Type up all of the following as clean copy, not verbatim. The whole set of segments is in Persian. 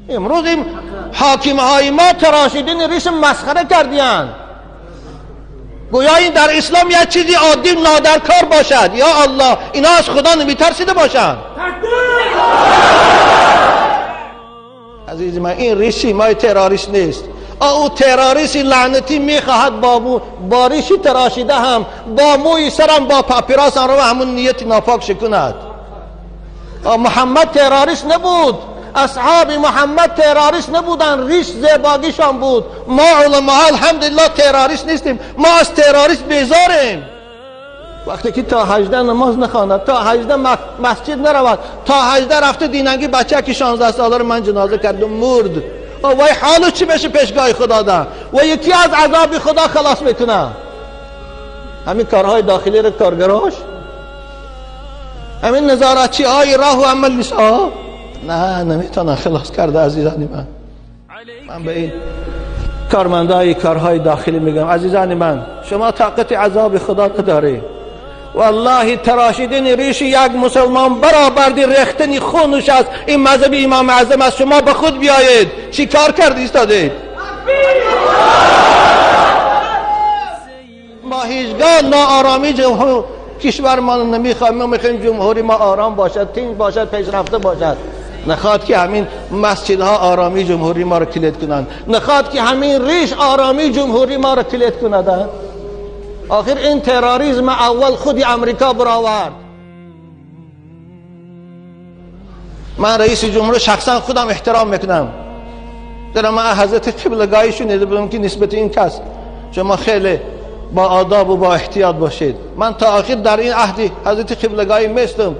امروز این حاکم های ما تراشیدین ریش مسخره کردیان. گویا این در اسلام یه چیزی عادی نادرکار باشد. یا الله، اینا از خدا نمیترسیده باشند. عزیز من، این ریشی مای تروریست نیست. او تروریستی لعنتی میخواهد با ریشی تراشیده هم با موی سرم با پاپیراس رو همون نیت ناپاک شکند. محمد تروریست نبود، اصحاب محمد تروریست نبودن، ریش زیباگیشان بود. ما علماء الحمدلله تروریست نیستیم، ما از تروریست بیزاریم. وقتی که تا 18 نماز نخواند، تا 18 مسجد نرود، تا 18 رفته دیننگی بچه که 16 ساله رو من جنازه کردم مرد، وای حالو چی بشه پیشگاه خدا ده؟ و یکی از عذاب خدا خلاص میکنه؟ همین کارهای داخلی رو کارگراش، همین نظارتچی های راه و عمل نسا نه نمیتونن خلاص کرده. عزیزان من به این کارمندای کارهای داخلی میگم، عزیزان من، شما طاقت عذاب خدا نداری. والله تراشیدن ریش یک مسلمان برآوردی ریختن خونش از این مذهب امام اعظم از شما به خود بیایید. چی کار کرد ایستادید؟ ما هیچگاه ناآرامی کشور ما نمیخوایم. ما میخوایم جمهوری ما آرام باشد، تنگ باشد، پیشرفته باشد. نخواد که همین مسجدها آرامی جمهوری ما رو کلید کنند، نخواد که همین ریش آرامی جمهوری ما رو کلید کنند. آخر این تروریسم اول خودی امریکا برآورد. من رئیس جمهور شخصا خودم احترام میکنم، در من حضرت قبلگاهی شنیده بودم که نسبت این کس شما خیلی با آداب و با احتیاط باشید. من تا آخر در این عهد حضرت قبلگاهی میستم،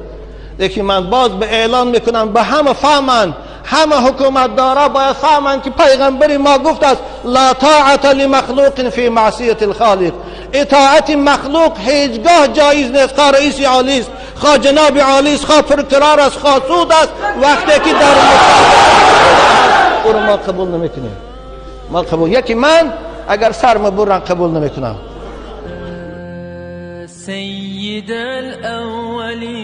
لیکن من باز به اعلان میکنم به همه فهمند، همه حکومت دارا باید فهمند که پیغمبر ما گفت است لا طاعت لمخلوق فی معصیت الخالق. اطاعت مخلوق هیچگاه جایز نیست. خواه رئیس عالی است، خواه جناب عالی است، خواه پرکرار است، خواه سود است، وقتی که در او رو ما قبول نمیکنیم. ما قبول، یکی من اگر سرم برن قبول نمیکنم. سید الاولین